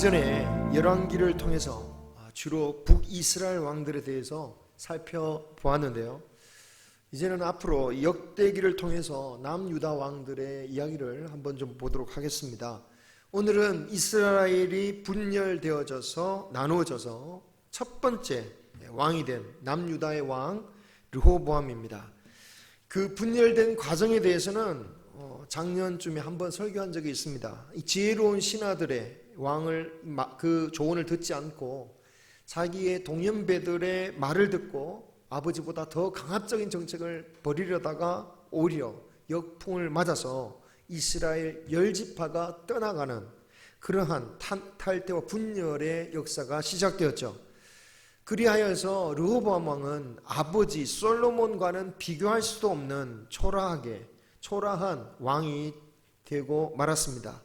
이전에 열왕기를 통해서 주로 북이스라엘 왕들에 대해서 살펴보았는데요. 이제는 앞으로 역대기를 통해서 남유다 왕들의 이야기를 한번 좀 보도록 하겠습니다. 오늘은 이스라엘이 분열되어져서 나누어져서 첫 번째 왕이 된 남유다의 왕 르호보암입니다. 그 분열된 과정에 대해서는 작년쯤에 한번 설교한 적이 있습니다. 이 지혜로운 신하들의 왕을 그 조언을 듣지 않고 자기의 동년배들의 말을 듣고 아버지보다 더 강압적인 정책을 벌이려다가 오히려 역풍을 맞아서 이스라엘 10지파가 떠나가는 그러한 탈퇴와 분열의 역사가 시작되었죠. 그리하여서 르호보암 왕은 아버지 솔로몬과는 비교할 수도 없는 초라한 왕이 되고 말았습니다.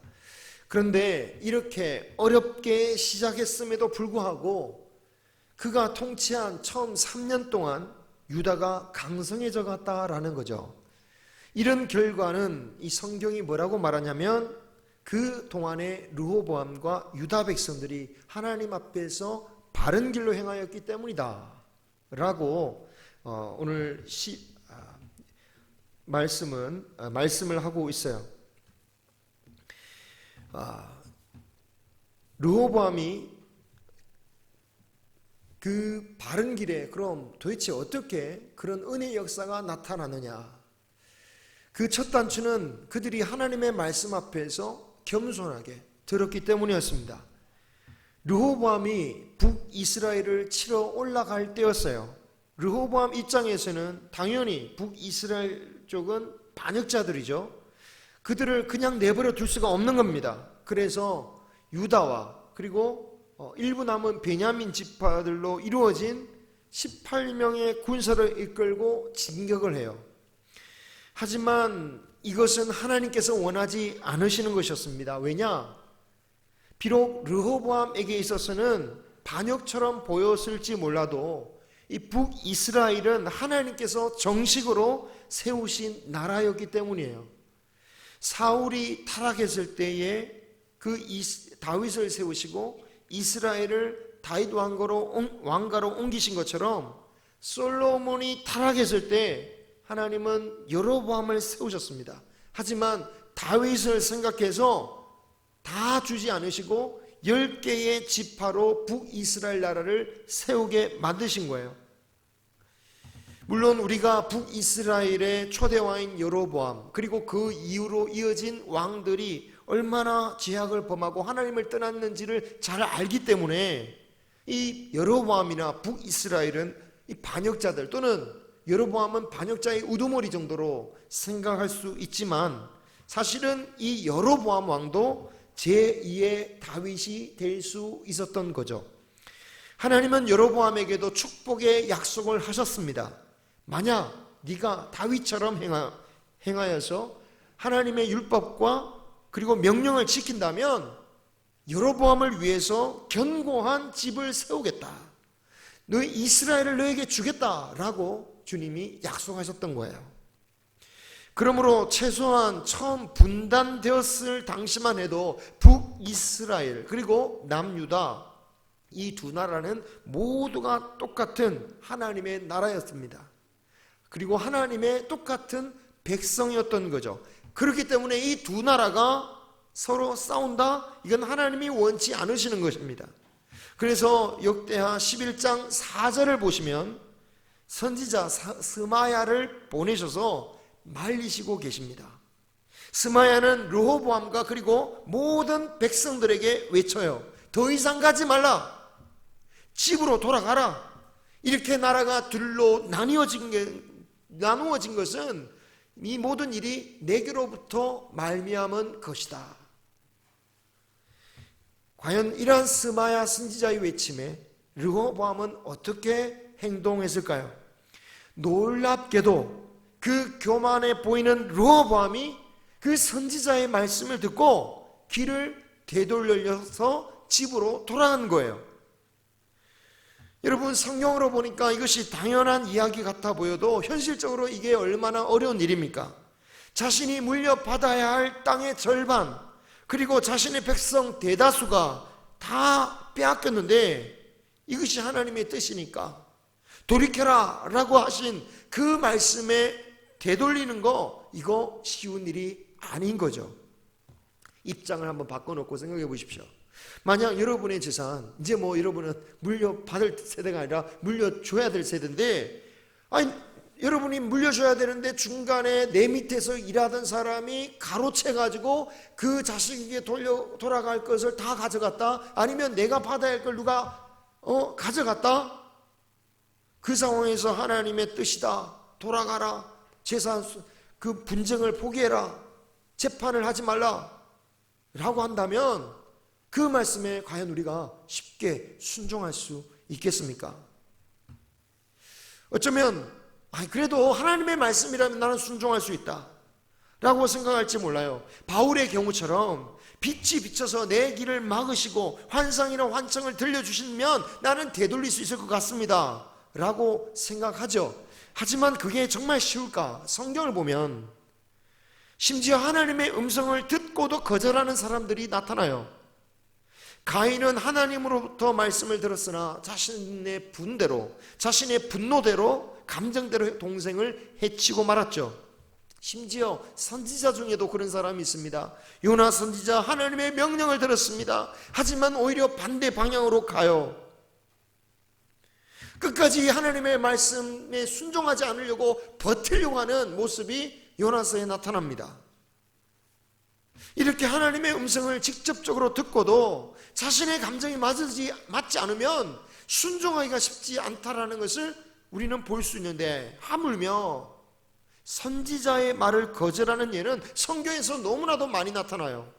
그런데 이렇게 어렵게 시작했음에도 불구하고 그가 통치한 처음 3년 동안 유다가 강성해져 갔다라는 거죠. 이런 결과는 이 성경이 뭐라고 말하냐면 그 동안에 르호보암과 유다 백성들이 하나님 앞에서 바른 길로 행하였기 때문이다 라고 오늘 말씀을 하고 있어요. 르호보암이 그 바른 길에 그럼 도대체 어떻게 그런 은혜의 역사가 나타나느냐? 그 첫 단추는 그들이 하나님의 말씀 앞에서 겸손하게 들었기 때문이었습니다. 르호보암이 북이스라엘을 치러 올라갈 때였어요. 르호보암 입장에서는 당연히 북이스라엘 쪽은 반역자들이죠. 그들을 그냥 내버려 둘 수가 없는 겁니다. 그래서 유다와 그리고 일부 남은 베냐민 지파들로 이루어진 18명의 군사를 이끌고 진격을 해요. 하지만 이것은 하나님께서 원하지 않으시는 것이었습니다. 왜냐? 비록 르호보암에게 있어서는 반역처럼 보였을지 몰라도 이 북이스라엘은 하나님께서 정식으로 세우신 나라였기 때문이에요. 사울이 타락했을 때에 그 다윗을 세우시고 이스라엘을 다윗 왕가로 옮기신 것처럼 솔로몬이 타락했을 때 하나님은 여로보암을 세우셨습니다. 하지만 다윗을 생각해서 다 주지 않으시고 10개의 지파로 북이스라엘 나라를 세우게 만드신 거예요. 물론 우리가 북이스라엘의 초대 왕인 여로보암 그리고 그 이후로 이어진 왕들이 얼마나 죄악을 범하고 하나님을 떠났는지를 잘 알기 때문에 이 여로보암이나 북이스라엘은 이 반역자들 또는 여로보암은 반역자의 우두머리 정도로 생각할 수 있지만 사실은 이 여로보암 왕도 제2의 다윗이 될 수 있었던 거죠. 하나님은 여로보암에게도 축복의 약속을 하셨습니다. 만약 네가 다윗처럼 행하여서 하나님의 율법과 그리고 명령을 지킨다면 여로보암을 위해서 견고한 집을 세우겠다. 너희 이스라엘을 너에게 주겠다라고 주님이 약속하셨던 거예요. 그러므로 최소한 처음 분단되었을 당시만 해도 북이스라엘 그리고 남유다 이 두 나라는 모두가 똑같은 하나님의 나라였습니다. 그리고 하나님의 똑같은 백성이었던 거죠. 그렇기 때문에 이 두 나라가 서로 싸운다? 이건 하나님이 원치 않으시는 것입니다. 그래서 역대하 11장 4절을 보시면 선지자 스마야를 보내셔서 말리시고 계십니다. 스마야는 르호보암과 그리고 모든 백성들에게 외쳐요. 더 이상 가지 말라. 집으로 돌아가라. 이렇게 나라가 둘로 나누어진 것은 이 모든 일이 내게로부터 말미암은 것이다. 과연 이러한 스마야 선지자의 외침에 르호보암은 어떻게 행동했을까요? 놀랍게도 그 교만해 보이는 르호보암이 그 선지자의 말씀을 듣고 길을 되돌려서 집으로 돌아간 거예요. 여러분 성경으로 보니까 이것이 당연한 이야기 같아 보여도 현실적으로 이게 얼마나 어려운 일입니까? 자신이 물려받아야 할 땅의 절반 그리고 자신의 백성 대다수가 다 빼앗겼는데 이것이 하나님의 뜻이니까 돌이켜라 라고 하신 그 말씀에 되돌리는 거, 이거 쉬운 일이 아닌 거죠. 입장을 한번 바꿔놓고 생각해 보십시오. 만약 여러분의 재산, 이제 뭐 여러분은 물려받을 세대가 아니라 물려줘야 될 세대인데, 아니 여러분이 물려줘야 되는데 중간에 내 밑에서 일하던 사람이 가로채가지고 그 자식에게 돌아갈 것을 다 가져갔다, 아니면 내가 받아야 할 걸 누가 가져갔다. 그 상황에서 하나님의 뜻이다, 돌아가라, 재산 그 분쟁을 포기해라, 재판을 하지 말라 라고 한다면 그 말씀에 과연 우리가 쉽게 순종할 수 있겠습니까? 어쩌면 그래도 하나님의 말씀이라면 나는 순종할 수 있다 라고 생각할지 몰라요. 바울의 경우처럼 빛이 비쳐서 내 길을 막으시고 환상이나 환청을 들려주시면 나는 되돌릴 수 있을 것 같습니다 라고 생각하죠. 하지만 그게 정말 쉬울까? 성경을 보면 심지어 하나님의 음성을 듣고도 거절하는 사람들이 나타나요. 가인은 하나님으로부터 말씀을 들었으나 자신의 분대로, 자신의 분노대로, 감정대로 동생을 해치고 말았죠. 심지어 선지자 중에도 그런 사람이 있습니다. 요나 선지자, 하나님의 명령을 들었습니다. 하지만 오히려 반대 방향으로 가요. 끝까지 하나님의 말씀에 순종하지 않으려고 버티려고 하는 모습이 요나서에 나타납니다. 이렇게 하나님의 음성을 직접적으로 듣고도 자신의 감정이 맞지 않으면 순종하기가 쉽지 않다라는 것을 우리는 볼 수 있는데, 하물며 선지자의 말을 거절하는 예는 성경에서 너무나도 많이 나타나요.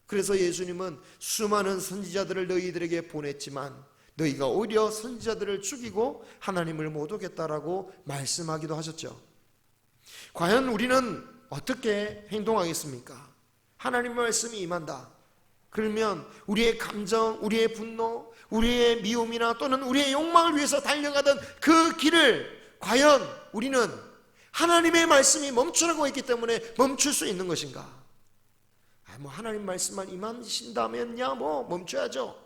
그래서 예수님은 수많은 선지자들을 너희들에게 보냈지만 너희가 오히려 선지자들을 죽이고 하나님을 못 오겠다라고 말씀하기도 하셨죠. 과연 우리는 어떻게 행동하겠습니까? 하나님의 말씀이 임한다. 그러면 우리의 감정, 우리의 분노, 우리의 미움이나 또는 우리의 욕망을 위해서 달려가던 그 길을 과연 우리는 하나님의 말씀이 멈추라고 했기 때문에 멈출 수 있는 것인가? 하나님 말씀만 임하신다면야 멈춰야죠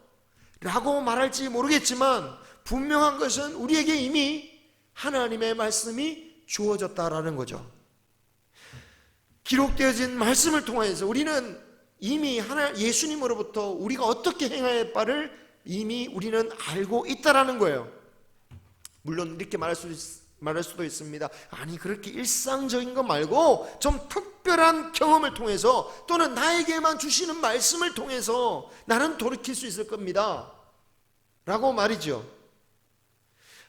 라고 말할지 모르겠지만, 분명한 것은 우리에게 이미 하나님의 말씀이 주어졌다라는 거죠. 기록되어진 말씀을 통해서 우리는 이미 예수님으로부터 우리가 어떻게 행해야 할 바를 이미 우리는 알고 있다라는 거예요. 물론 이렇게 말할 수도 있습니다. 아니 그렇게 일상적인 거 말고 좀 특별한 경험을 통해서 또는 나에게만 주시는 말씀을 통해서 나는 돌이킬 수 있을 겁니다 라고 말이죠.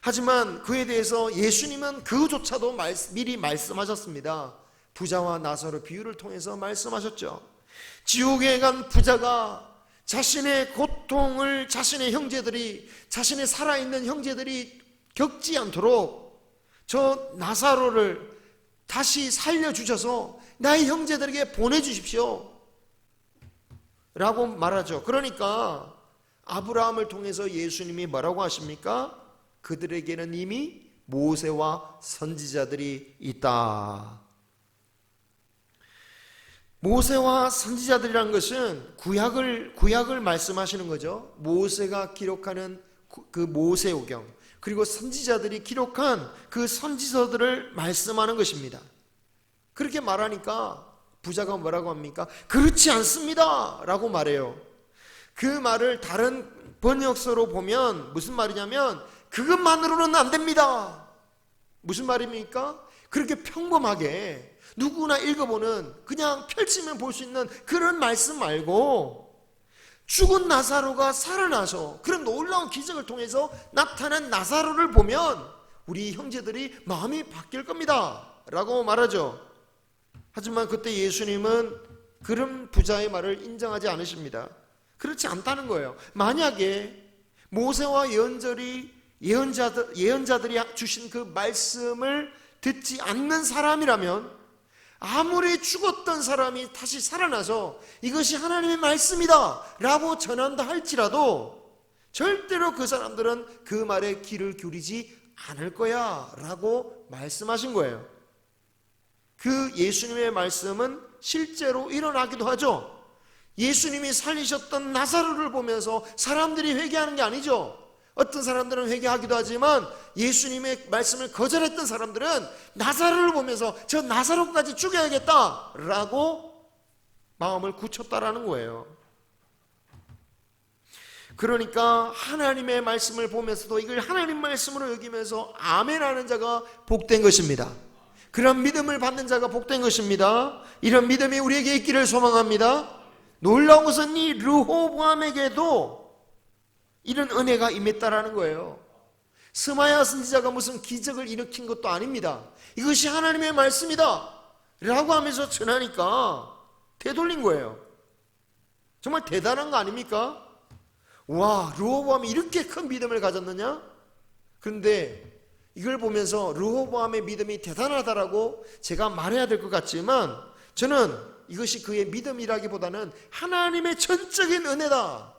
하지만 그에 대해서 예수님은 그조차도 미리 말씀하셨습니다. 부자와 나사로 비유를 통해서 말씀하셨죠. 지옥에 간 부자가 자신의 고통을 자신의 살아있는 형제들이 겪지 않도록 저 나사로를 다시 살려주셔서 나의 형제들에게 보내주십시오 라고 말하죠. 그러니까 아브라함을 통해서 예수님이 뭐라고 하십니까? 그들에게는 이미 모세와 선지자들이 있다. 모세와 선지자들이란 것은 구약을 말씀하시는 거죠. 모세가 기록하는 그 모세오경, 그리고 선지자들이 기록한 그 선지서들을 말씀하는 것입니다. 그렇게 말하니까 부자가 뭐라고 합니까? 그렇지 않습니다 라고 말해요. 그 말을 다른 번역서로 보면 무슨 말이냐면, 그것만으로는 안 됩니다. 무슨 말입니까? 그렇게 평범하게 누구나 읽어보는, 그냥 펼치면 볼 수 있는 그런 말씀 말고, 죽은 나사로가 살아나서 그런 놀라운 기적을 통해서 나타난 나사로를 보면 우리 형제들이 마음이 바뀔 겁니다 라고 말하죠. 하지만 그때 예수님은 그런 부자의 말을 인정하지 않으십니다. 그렇지 않다는 거예요. 만약에 모세와 예언자들이 주신 그 말씀을 듣지 않는 사람이라면, 아무리 죽었던 사람이 다시 살아나서 이것이 하나님의 말씀이다 라고 전한다 할지라도 절대로 그 사람들은 그 말에 귀를 기울이지 않을 거야 라고 말씀하신 거예요. 그 예수님의 말씀은 실제로 일어나기도 하죠. 예수님이 살리셨던 나사로를 보면서 사람들이 회개하는 게 아니죠. 어떤 사람들은 회개하기도 하지만 예수님의 말씀을 거절했던 사람들은 나사로를 보면서 저 나사로까지 죽여야겠다라고 마음을 굳혔다라는 거예요. 그러니까 하나님의 말씀을 보면서도 이걸 하나님 말씀으로 여기면서 아멘하는 자가 복된 것입니다. 그런 믿음을 받는 자가 복된 것입니다. 이런 믿음이 우리에게 있기를 소망합니다. 놀라운 것은 이 르호보암에게도 이런 은혜가 임했다라는 거예요. 스마야 선지자가 무슨 기적을 일으킨 것도 아닙니다. 이것이 하나님의 말씀이다 라고 하면서 전하니까 되돌린 거예요. 정말 대단한 거 아닙니까? 와, 르호보암이 이렇게 큰 믿음을 가졌느냐? 그런데 이걸 보면서 르호보암의 믿음이 대단하다라고 제가 말해야 될 것 같지만 저는 이것이 그의 믿음이라기보다는 하나님의 전적인 은혜다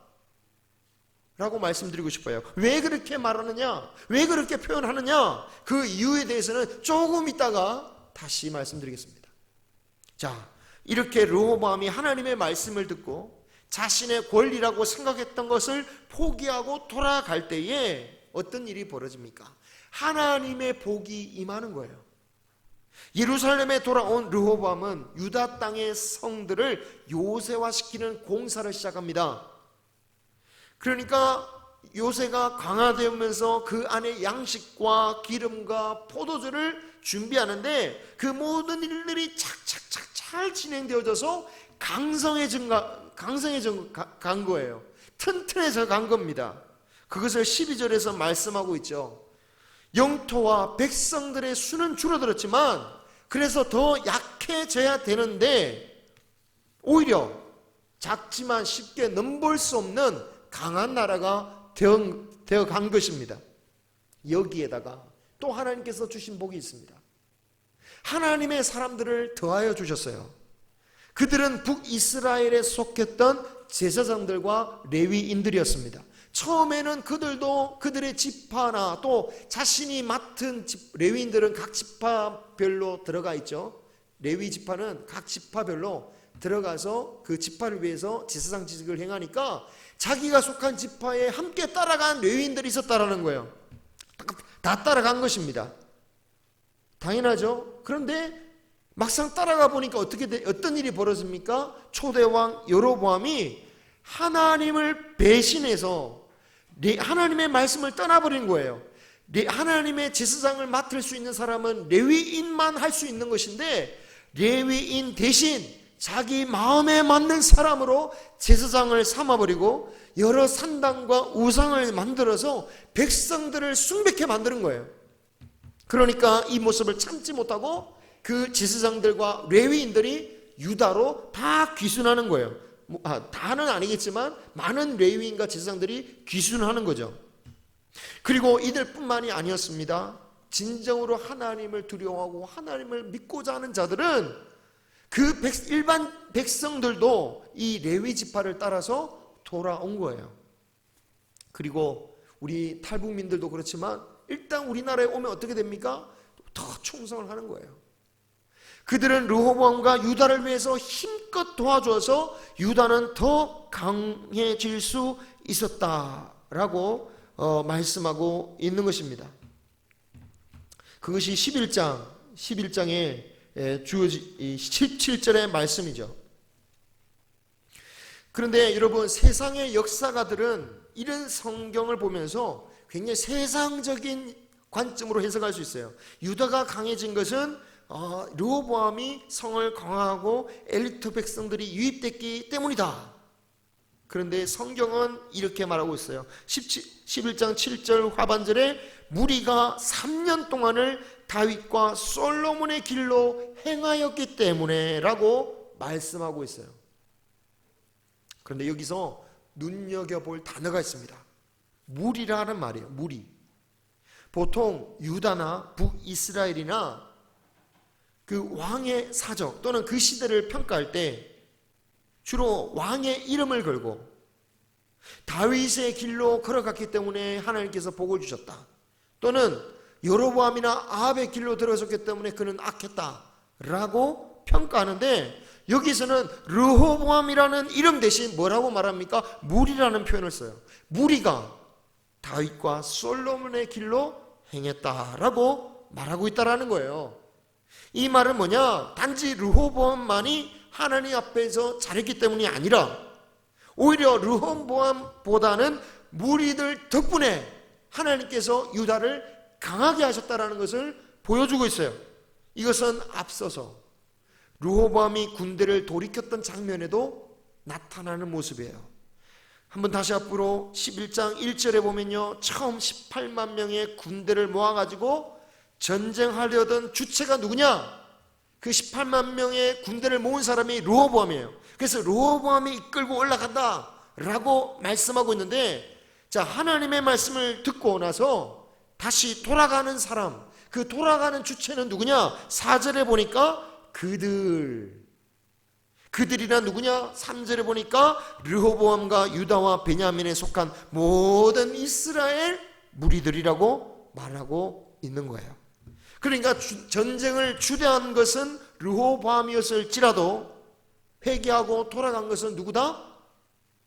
라고 말씀드리고 싶어요. 왜 그렇게 말하느냐? 왜 그렇게 표현하느냐? 그 이유에 대해서는 조금 있다가 다시 말씀드리겠습니다. 자, 이렇게 르호보암이 하나님의 말씀을 듣고 자신의 권리라고 생각했던 것을 포기하고 돌아갈 때에 어떤 일이 벌어집니까? 하나님의 복이 임하는 거예요. 예루살렘에 돌아온 르호보암은 유다 땅의 성들을 요새화시키는 공사를 시작합니다. 그러니까 요새가 강화되면서 그 안에 양식과 기름과 포도주를 준비하는데 그 모든 일들이 착착착 잘 진행되어져서 강성해진 간 거예요. 튼튼해져 간 겁니다. 그것을 12절에서 말씀하고 있죠. 영토와 백성들의 수는 줄어들었지만 그래서 더 약해져야 되는데 오히려 작지만 쉽게 넘볼 수 없는 강한 나라가 되어 간 것입니다. 여기에다가 또 하나님께서 주신 복이 있습니다. 하나님의 사람들을 더하여 주셨어요. 그들은 북이스라엘에 속했던 제사장들과 레위인들이었습니다. 처음에는 그들도 그들의 지파나 또 자신이 맡은 레위인들은 각 지파별로 들어가 있죠. 레위 지파는 각 지파별로 들어가서 그 지파를 위해서 제사장 직을 행하니까 자기가 속한 지파에 함께 따라간 레위인들이 있었다라는 거예요. 다 따라간 것입니다. 당연하죠. 그런데 막상 따라가 보니까 어떤 일이 벌어집니까? 초대왕 여로보암이 하나님을 배신해서 하나님의 말씀을 떠나버린 거예요. 하나님의 제사장을 맡을 수 있는 사람은 레위인만 할 수 있는 것인데 레위인 대신 자기 마음에 맞는 사람으로 제사장을 삼아버리고 여러 산당과 우상을 만들어서 백성들을 숭배케 만드는 거예요. 그러니까 이 모습을 참지 못하고 그 제사장들과 레위인들이 유다로 다 귀순하는 거예요. 다는 아니겠지만 많은 레위인과 제사장들이 귀순하는 거죠. 그리고 이들뿐만이 아니었습니다. 진정으로 하나님을 두려워하고 하나님을 믿고자 하는 자들은 그 일반 백성들도 이 레위 지파를 따라서 돌아온 거예요. 그리고 우리 탈북민들도 그렇지만 일단 우리나라에 오면 어떻게 됩니까? 더 충성을 하는 거예요. 그들은 르호보암과 유다를 위해서 힘껏 도와줘서 유다는 더 강해질 수 있었다라고 말씀하고 있는 것입니다. 그것이 11장에 주어진 17절의 말씀이죠. 그런데 여러분, 세상의 역사가들은 이런 성경을 보면서 굉장히 세상적인 관점으로 해석할 수 있어요. 유다가 강해진 것은 르호보암이 성을 강화하고 엘리트 백성들이 유입됐기 때문이다. 그런데 성경은 이렇게 말하고 있어요. 11장 7절 하반절에 무리가 3년 동안을 다윗과 솔로몬의 길로 행하였기 때문에 라고 말씀하고 있어요. 그런데 여기서 눈여겨볼 단어가 있습니다. 무리라는 말이에요. 무리. 보통 유다나 북이스라엘이나 그 왕의 사적 또는 그 시대를 평가할 때 주로 왕의 이름을 걸고 다윗의 길로 걸어갔기 때문에 하나님께서 복을 주셨다, 또는 여로보암이나 아합의 길로 들어섰기 때문에 그는 악했다 라고 말하고 평가하는데 여기서는 르호보암이라는 이름 대신 뭐라고 말합니까? 무리라는 표현을 써요. 무리가 다윗과 솔로몬의 길로 행했다라고 말하고 있다라는 거예요. 이 말은 뭐냐? 단지 르호보암만이 하나님 앞에서 잘했기 때문이 아니라 오히려 르호보암보다는 무리들 덕분에 하나님께서 유다를 강하게 하셨다라는 것을 보여주고 있어요. 이것은 앞서서 르호보암이 군대를 돌이켰던 장면에도 나타나는 모습이에요. 한번 다시 앞으로 11장 1절에 보면요, 처음 18만 명의 군대를 모아가지고 전쟁하려던 주체가 누구냐? 그 18만 명의 군대를 모은 사람이 르호보암이에요. 그래서 르호보암이 이끌고 올라간다 라고 말씀하고 있는데, 자, 하나님의 말씀을 듣고 나서 다시 돌아가는 사람, 그 돌아가는 주체는 누구냐? 4절에 보니까 그들이란 누구냐? 3절에 보니까 르호보암과 유다와 베냐민에 속한 모든 이스라엘 무리들이라고 말하고 있는 거예요. 그러니까 전쟁을 주대한 것은 르호보암이었을지라도 회개하고 돌아간 것은 누구다?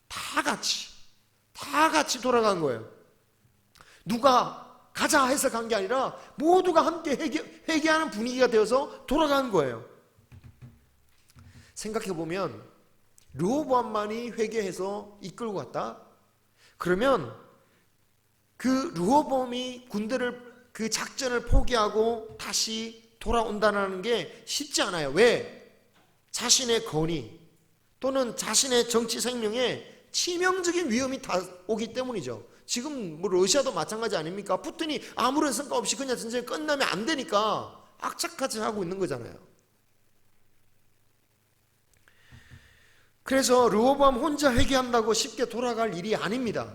다 같이 돌아간 거예요. 누가 가자 해서 간 게 아니라 모두가 함께 회개하는 분위기가 되어서 돌아간 거예요. 생각해보면 르호보암만이 회개해서 이끌고 갔다? 그러면 그 르호보암이 군대를, 그 작전을 포기하고 다시 돌아온다는 게 쉽지 않아요. 왜? 자신의 권위 또는 자신의 정치 생명에 치명적인 위험이 다 오기 때문이죠. 지금 뭐 러시아도 마찬가지 아닙니까? 푸틴이 아무런 성과 없이 그냥 전쟁이 끝나면 안 되니까 악착같이 하고 있는 거잖아요. 그래서 르호보암 혼자 회개한다고 쉽게 돌아갈 일이 아닙니다.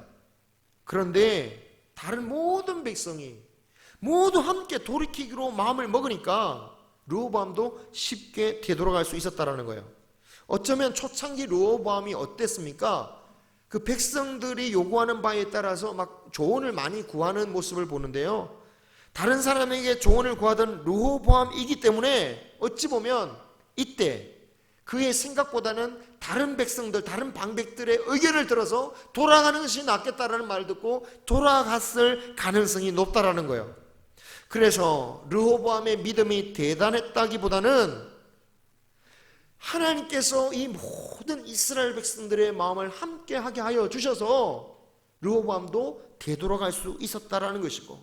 그런데 다른 모든 백성이 모두 함께 돌이키기로 마음을 먹으니까 르호보암도 쉽게 되돌아갈 수 있었다는 거예요. 어쩌면 초창기 르호보암이 어땠습니까? 그 백성들이 요구하는 바에 따라서 막 조언을 많이 구하는 모습을 보는데요, 다른 사람에게 조언을 구하던 르호보암이기 때문에 어찌 보면 이때 그의 생각보다는 다른 백성들, 다른 방백들의 의견을 들어서 돌아가는 것이 낫겠다라는 말을 듣고 돌아갔을 가능성이 높다라는 거예요. 그래서 르호보암의 믿음이 대단했다기보다는 하나님께서 이 모든 이스라엘 백성들의 마음을 함께 하게 하여 주셔서 르호보암도 되돌아갈 수 있었다라는 것이고,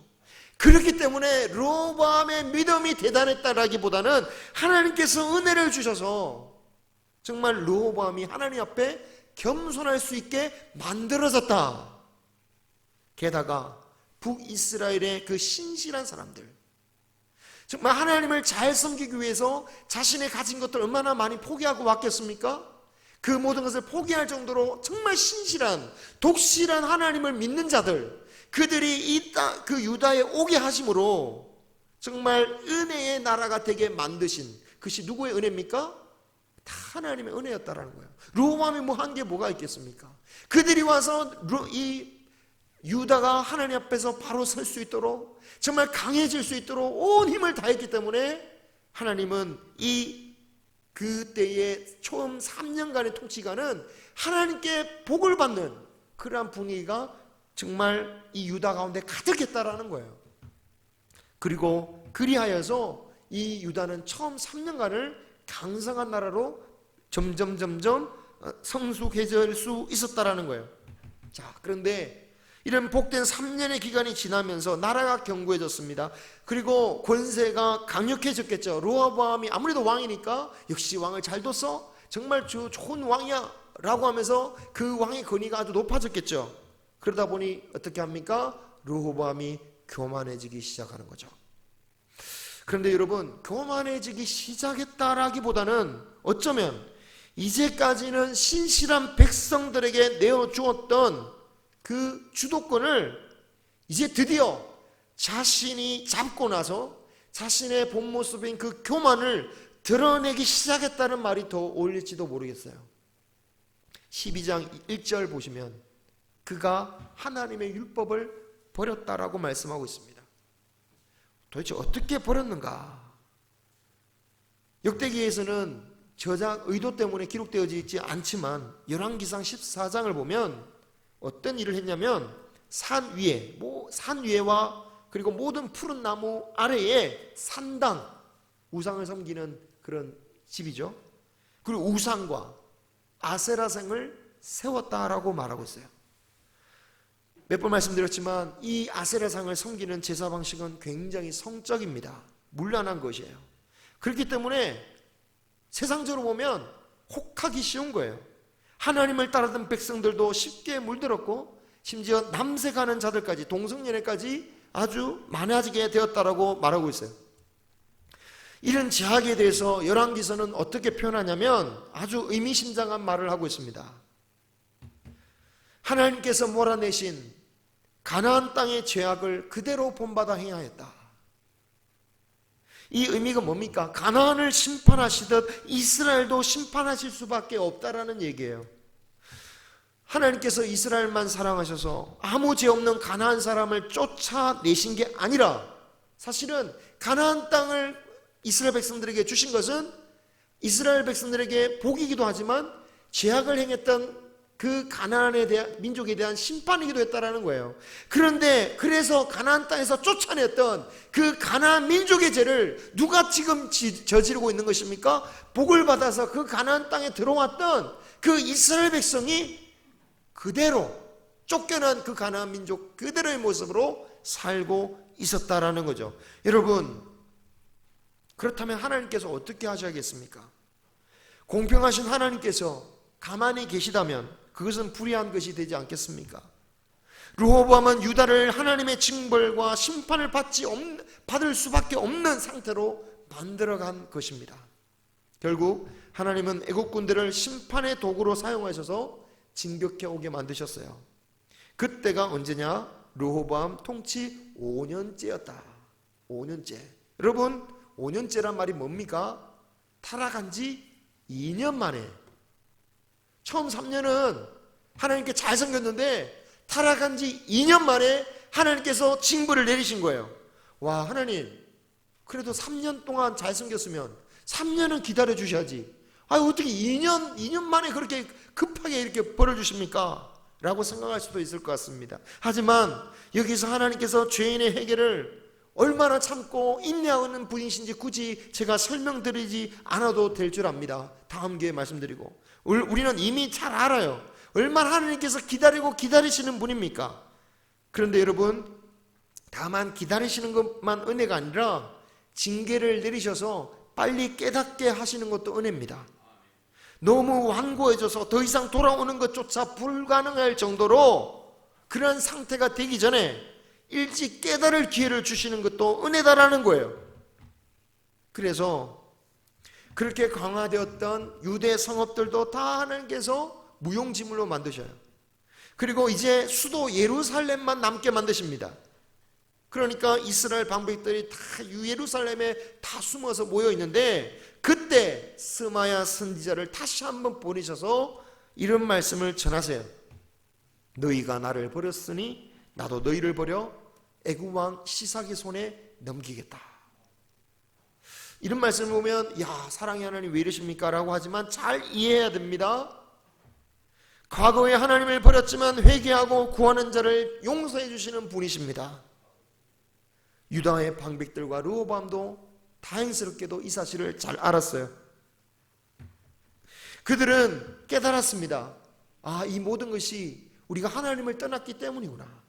그렇기 때문에 르호보암의 믿음이 대단했다라기보다는 하나님께서 은혜를 주셔서 정말 르호보암이 하나님 앞에 겸손할 수 있게 만들어졌다. 게다가 북이스라엘의 그 신실한 사람들, 정말 하나님을 잘 섬기기 위해서 자신의 가진 것들 얼마나 많이 포기하고 왔겠습니까? 그 모든 것을 포기할 정도로 정말 신실한, 독실한 하나님을 믿는 자들, 그들이 그 유다에 오게 하심으로 정말 은혜의 나라가 되게 만드신 그것이 누구의 은혜입니까? 다 하나님의 은혜였다라는 거예요. 르호보암이 뭐 한 게 뭐가 있겠습니까? 그들이 와서 이 유다가 하나님 앞에서 바로 설 수 있도록, 정말 강해질 수 있도록 온 힘을 다했기 때문에 하나님은 그때의 처음 3년간의 통치가는 하나님께 복을 받는 그러한 분위기가 정말 이 유다 가운데 가득했다라는 거예요. 그리고 그리하여서 이 유다는 처음 3년간을 강성한 나라로 점점 성숙해질 수 있었다라는 거예요. 자, 그런데 이런 복된 3년의 기간이 지나면서 나라가 견고해졌습니다. 그리고 권세가 강력해졌겠죠. 르호보암이 아무래도 왕이니까 역시 왕을 잘 뒀어? 정말 좋은 왕이야 라고 하면서 그 왕의 권위가 아주 높아졌겠죠. 그러다 보니 어떻게 합니까? 르호보암이 교만해지기 시작하는 거죠. 그런데 여러분, 교만해지기 시작했다라기보다는 어쩌면 이제까지는 신실한 백성들에게 내어주었던 그 주도권을 이제 드디어 자신이 잡고 나서 자신의 본 모습인 그 교만을 드러내기 시작했다는 말이 더 어울릴지도 모르겠어요. 12장 1절 보시면 그가 하나님의 율법을 버렸다라고 말씀하고 있습니다. 도대체 어떻게 버렸는가? 역대기에서는 저작 의도 때문에 기록되어져 있지 않지만 열왕기상 14장을 보면 어떤 일을 했냐면 산 위에와 그리고 모든 푸른 나무 아래에 산당, 우상을 섬기는 그런 집이죠. 그리고 우상과 아세라상을 세웠다라고 말하고 있어요. 몇 번 말씀드렸지만 이 아세라상을 섬기는 제사 방식은 굉장히 성적입니다. 문란한 것이에요. 그렇기 때문에 세상적으로 보면 혹하기 쉬운 거예요. 하나님을 따르던 백성들도 쉽게 물들었고 심지어 남색하는 자들까지, 동성연애까지 아주 많아지게 되었다라고 말하고 있어요. 이런 제약에 대해서 열왕기서는 어떻게 표현하냐면 아주 의미심장한 말을 하고 있습니다. 하나님께서 몰아내신 가나안 땅의 죄악을 그대로 본받아 행하였다. 이 의미가 뭡니까? 가나안을 심판하시듯 이스라엘도 심판하실 수밖에 없다라는 얘기예요. 하나님께서 이스라엘만 사랑하셔서 아무 죄 없는 가나안 사람을 쫓아내신 게 아니라 사실은 가나안 땅을 이스라엘 백성들에게 주신 것은 이스라엘 백성들에게 복이기도 하지만 죄악을 행했던 그 가나안에 대한 민족에 대한 심판이기도 했다라는 거예요. 그런데 그래서 가나안 땅에서 쫓아냈던 그 가나안 민족의 죄를 누가 지금 저지르고 있는 것입니까? 복을 받아서 그 가나안 땅에 들어왔던 그 이스라엘 백성이 그대로 쫓겨난 그 가나안 민족 그대로의 모습으로 살고 있었다라는 거죠. 여러분, 그렇다면 하나님께서 어떻게 하셔야겠습니까? 공평하신 하나님께서 가만히 계시다면 그것은 불의한 것이 되지 않겠습니까? 르호보암은 유다를 하나님의 징벌과 심판을 받을 수밖에 없는 상태로 만들어간 것입니다. 결국 하나님은 애국군대를 심판의 도구로 사용하셔서 진격해 오게 만드셨어요. 그때가 언제냐? 르호보암 통치 5년째였다. 5년째. 여러분, 5년째란 말이 뭡니까? 타락한 지 2년 만에. 처음 3년은 하나님께 잘 섬겼는데 타락한 지 2년 만에 하나님께서 징벌을 내리신 거예요. 와, 하나님, 그래도 3년 동안 잘 섬겼으면 3년은 기다려 주셔야지. 어떻게 2년 만에 그렇게 급하게 이렇게 벌을 주십니까? 라고 생각할 수도 있을 것 같습니다. 하지만 여기서 하나님께서 죄인의 해결을 얼마나 참고 인내하는 분이신지 굳이 제가 설명드리지 않아도 될 줄 압니다. 다음 기회에 말씀드리고, 우리는 이미 잘 알아요. 얼마나 하나님께서 기다리시는 분입니까? 그런데 여러분, 다만 기다리시는 것만 은혜가 아니라 징계를 내리셔서 빨리 깨닫게 하시는 것도 은혜입니다. 너무 완고해져서 더 이상 돌아오는 것조차 불가능할 정도로 그런 상태가 되기 전에 일찍 깨달을 기회를 주시는 것도 은혜다라는 거예요. 그래서 그렇게 강화되었던 유대 성읍들도 다 하나님께서 무용지물로 만드셔요. 그리고 이제 수도 예루살렘만 남게 만드십니다. 그러니까 이스라엘 방백들이 다 예루살렘에 다 숨어서 모여 있는데 그때 스마야 선지자를 다시 한번 보내셔서 이런 말씀을 전하세요. 너희가 나를 버렸으니 나도 너희를 버려 애굽 왕 시삭의 손에 넘기겠다. 이런 말씀을 보면 야, 사랑의 하나님 왜 이러십니까? 라고 하지만 잘 이해해야 됩니다. 과거에 하나님을 버렸지만 회개하고 구하는 자를 용서해 주시는 분이십니다. 유다의 방백들과 르호보암도 다행스럽게도 이 사실을 잘 알았어요. 그들은 깨달았습니다. 이 모든 것이 우리가 하나님을 떠났기 때문이구나.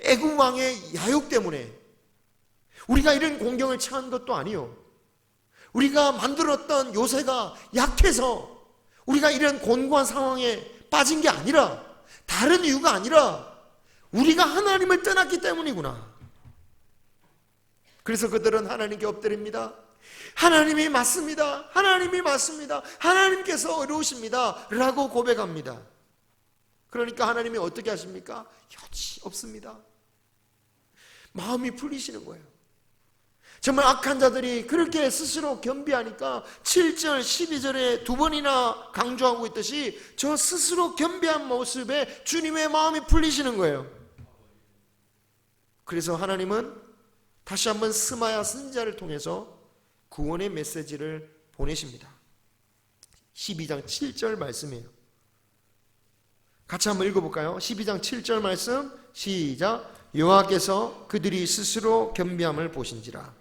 애굽 왕의 야욕 때문에 우리가 이런 공경을 처한 것도 아니요, 우리가 만들었던 요새가 약해서 우리가 이런 곤고한 상황에 빠진 게 아니라, 다른 이유가 아니라 우리가 하나님을 떠났기 때문이구나. 그래서 그들은 하나님께 엎드립니다. 하나님이 맞습니다. 하나님이 맞습니다. 하나님께서 어려우십니다. 라고 고백합니다. 그러니까 하나님이 어떻게 하십니까? 여지 없습니다. 마음이 풀리시는 거예요. 정말 악한 자들이 그렇게 스스로 겸비하니까 7절, 12절에 두 번이나 강조하고 있듯이 저 스스로 겸비한 모습에 주님의 마음이 풀리시는 거예요. 그래서 하나님은 다시 한번 스마야 선지자를 통해서 구원의 메시지를 보내십니다. 12장 7절 말씀이에요. 같이 한번 읽어볼까요? 12장 7절 말씀 시작. 여호와께서 그들이 스스로 겸비함을 보신지라.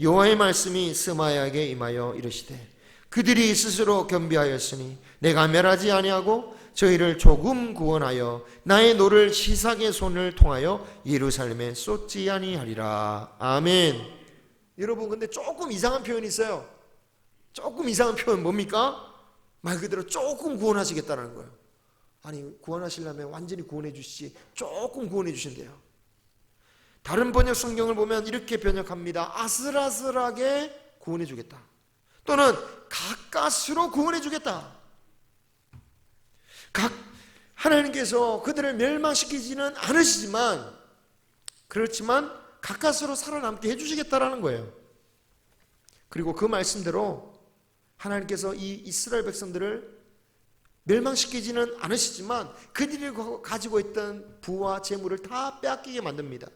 여호와의 말씀이 스마야에게 임하여 이르시되 그들이 스스로 겸비하였으니 내가 멸하지 아니하고 저희를 조금 구원하여 나의 노를 시삭의 손을 통하여 예루살렘에 쏟지 아니하리라. 아멘. 여러분, 근데 조금 이상한 표현이 있어요. 조금 이상한 표현 뭡니까? 말 그대로 조금 구원하시겠다는 거예요. 아니, 구원하시려면 완전히 구원해 주시지 조금 구원해 주신대요. 다른 번역 성경을 보면 이렇게 번역합니다. 아슬아슬하게 구원해 주겠다, 또는 가까스로 구원해 주겠다. 하나님께서 그들을 멸망시키지는 않으시지만, 그렇지만 가까스로 살아남게 해주시겠다라는 거예요. 그리고 그 말씀대로 하나님께서 이 이스라엘 백성들을 멸망시키지는 않으시지만 그들이 가지고 있던 부와 재물을 다 빼앗기게 만듭니다.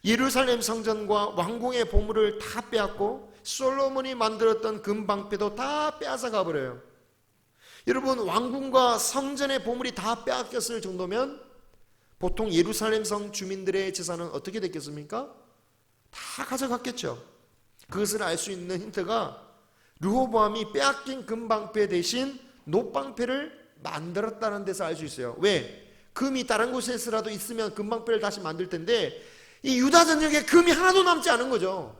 예루살렘 성전과 왕궁의 보물을 다 빼앗고 솔로몬이 만들었던 금방패도 다 빼앗아 가버려요. 여러분, 왕궁과 성전의 보물이 다 빼앗겼을 정도면 보통 예루살렘 성 주민들의 재산은 어떻게 됐겠습니까? 다 가져갔겠죠. 그것을 알 수 있는 힌트가 르호보암이 빼앗긴 금방패 대신 놋방패를 만들었다는 데서 알 수 있어요. 왜? 금이 다른 곳에서라도 있으면 금방패를 다시 만들 텐데 이 유다 전역에 금이 하나도 남지 않은 거죠.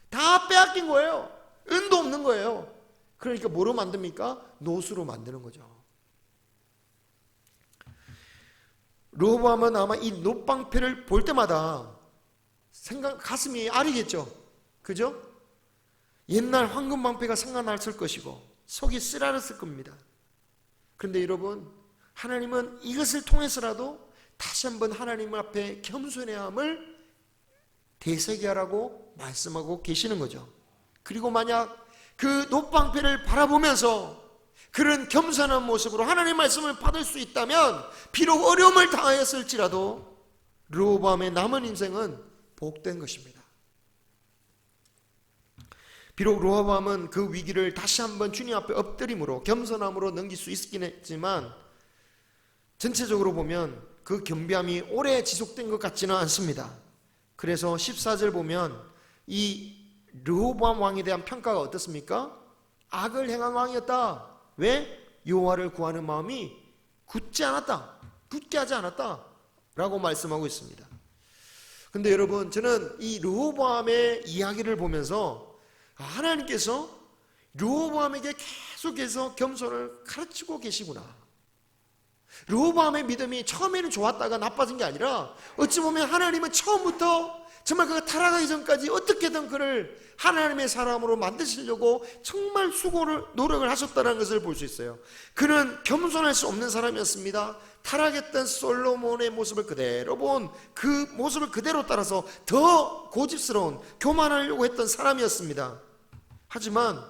다 빼앗긴 거예요. 은도 없는 거예요. 그러니까 뭐로 만듭니까? 놋으로 만드는 거죠. 르호보암은 아마 이 놋방패를 볼 때마다 가슴이 아리겠죠. 그죠? 옛날 황금방패가 생각났을 것이고 속이 쓰라렸을 겁니다. 그런데 여러분, 하나님은 이것을 통해서라도 다시 한번 하나님 앞에 겸손해함을 되새겨라고 말씀하고 계시는 거죠. 그리고 만약 그 놋방패를 바라보면서 그런 겸손한 모습으로 하나님의 말씀을 받을 수 있다면 비록 어려움을 당하였을지라도 르호보암의 남은 인생은 복된 것입니다. 비록 르호보암은 그 위기를 다시 한번 주님 앞에 엎드림으로 겸손함으로 넘길 수 있긴 했지만 전체적으로 보면 그 겸비함이 오래 지속된 것 같지는 않습니다. 그래서 14절 보면 이 르호보암 왕에 대한 평가가 어떻습니까? 악을 행한 왕이었다. 왜? 여호와를 구하는 마음이 굳지 않았다, 굳게 하지 않았다 라고 말씀하고 있습니다. 근데 여러분, 저는 이 르호보암의 이야기를 보면서 하나님께서 르호보암에게 계속해서 겸손을 가르치고 계시구나. 르호보암의 믿음이 처음에는 좋았다가 나빠진 게 아니라 어찌 보면 하나님은 처음부터 정말 그가 타락하기 전까지 어떻게든 그를 하나님의 사람으로 만드시려고 정말 노력을 하셨다는 것을 볼 수 있어요. 그는 겸손할 수 없는 사람이었습니다. 타락했던 솔로몬의 모습을 그대로 본 그 모습을 그대로 따라서 더 고집스러운, 교만하려고 했던 사람이었습니다. 하지만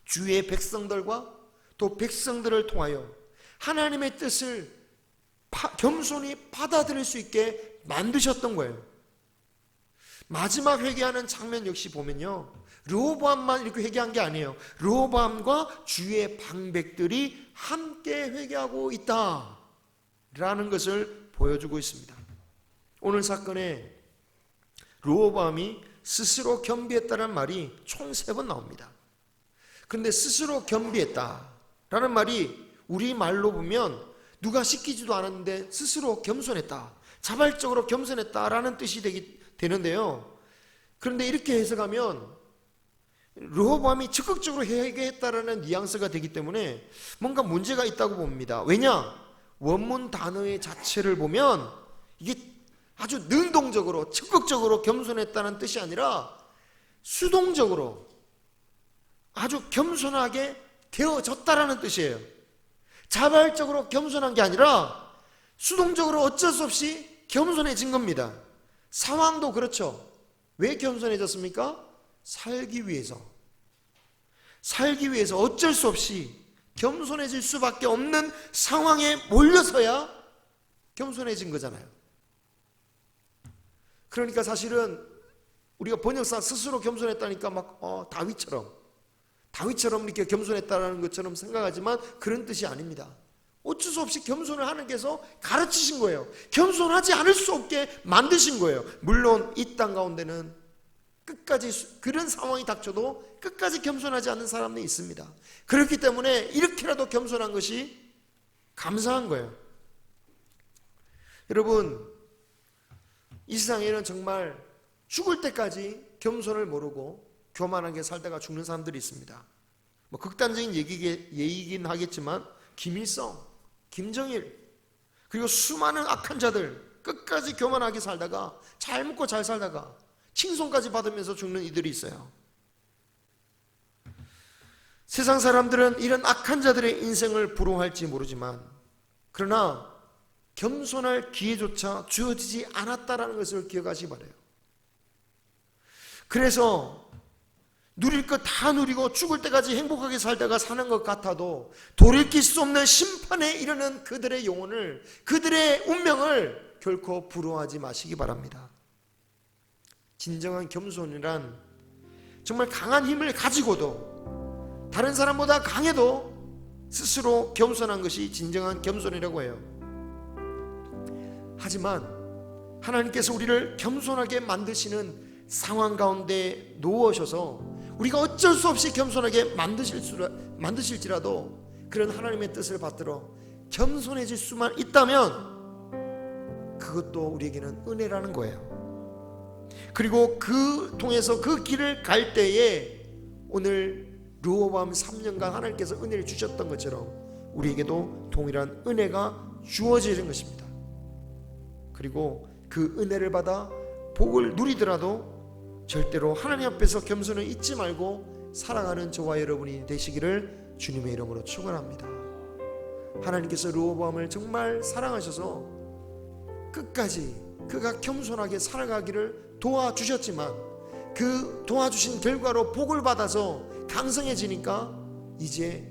주의 백성들과 또 백성들을 통하여 하나님의 뜻을 겸손히 받아들일 수 있게 만드셨던 거예요. 마지막 회개하는 장면 역시 보면요, 르호보암만 이렇게 회개한 게 아니에요. 르호보암과 주의 방백들이 함께 회개하고 있다라는 것을 보여주고 있습니다. 오늘 사건에 르호보암이 스스로 겸비했다는 말이 총 3번 나옵니다. 그런데 스스로 겸비했다라는 말이 우리말로 보면 누가 시키지도 않았는데 스스로 겸손했다, 자발적으로 겸손했다라는 뜻이 되는데요. 그런데 이렇게 해석하면 르호보암이 적극적으로 회개했다라는 뉘앙스가 되기 때문에 뭔가 문제가 있다고 봅니다. 왜냐? 원문 단어의 자체를 보면 이게 아주 능동적으로 적극적으로 겸손했다는 뜻이 아니라 수동적으로 아주 겸손하게 되어졌다라는 뜻이에요. 자발적으로 겸손한 게 아니라 수동적으로 어쩔 수 없이 겸손해진 겁니다. 상황도 그렇죠. 왜 겸손해졌습니까? 살기 위해서 어쩔 수 없이 겸손해질 수밖에 없는 상황에 몰려서야 겸손해진 거잖아요. 그러니까 사실은 우리가 번역사 스스로 겸손했다니까 막 다윗처럼 이렇게 겸손했다라는 것처럼 생각하지만 그런 뜻이 아닙니다. 어쩔 수 없이 겸손을 하나님께서 가르치신 거예요. 겸손하지 않을 수 없게 만드신 거예요. 물론 이 땅 가운데는 끝까지 그런 상황이 닥쳐도 끝까지 겸손하지 않는 사람이 있습니다. 그렇기 때문에 이렇게라도 겸손한 것이 감사한 거예요. 여러분, 이 세상에는 정말 죽을 때까지 겸손을 모르고 교만하게 살다가 죽는 사람들이 있습니다. 뭐 극단적인 얘기긴 하겠지만 김일성, 김정일, 그리고 수많은 악한 자들 끝까지 교만하게 살다가 잘 먹고 잘 살다가 칭송까지 받으면서 죽는 이들이 있어요. 세상 사람들은 이런 악한 자들의 인생을 부러워할지 모르지만 그러나 겸손할 기회조차 주어지지 않았다라는 것을 기억하시기 바라요. 그래서 누릴 것 다 누리고 죽을 때까지 행복하게 살다가 사는 것 같아도 돌이킬 수 없는 심판에 이르는 그들의 영혼을, 그들의 운명을 결코 부러워하지 마시기 바랍니다. 진정한 겸손이란 정말 강한 힘을 가지고도 다른 사람보다 강해도 스스로 겸손한 것이 진정한 겸손이라고 해요. 하지만 하나님께서 우리를 겸손하게 만드시는 상황 가운데 놓으셔서 우리가 어쩔 수 없이 겸손하게 만드실지라도 그런 하나님의 뜻을 받들어 겸손해질 수만 있다면 그것도 우리에게는 은혜라는 거예요. 그리고 그 통해서 그 길을 갈 때에 오늘 르호보암 3년간 하나님께서 은혜를 주셨던 것처럼 우리에게도 동일한 은혜가 주어지는 것입니다. 그리고 그 은혜를 받아 복을 누리더라도 절대로 하나님 앞에서 겸손을 잊지 말고 살아가는 저와 여러분이 되시기를 주님의 이름으로 축원합니다. 하나님께서 르호보암을 정말 사랑하셔서 끝까지 그가 겸손하게 살아가기를 도와주셨지만 그 도와주신 결과로 복을 받아서 강성해지니까 이제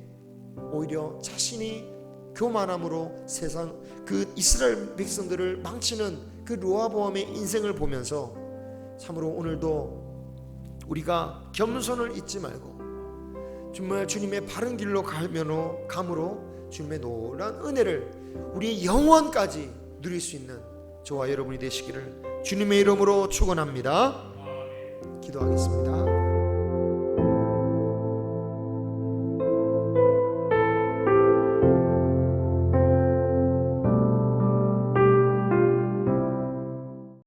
오히려 자신이 교만함으로 세상 그 이스라엘 백성들을 망치는 그 르호보암의 인생을 보면서 참으로 오늘도 우리가 겸손을 잊지 말고 정말 주님의 바른 길로 감으로 주님의 놀라운 은혜를 우리의 영원까지 누릴 수 있는 저와 여러분이 되시기를 주님의 이름으로 축원합니다. 기도하겠습니다.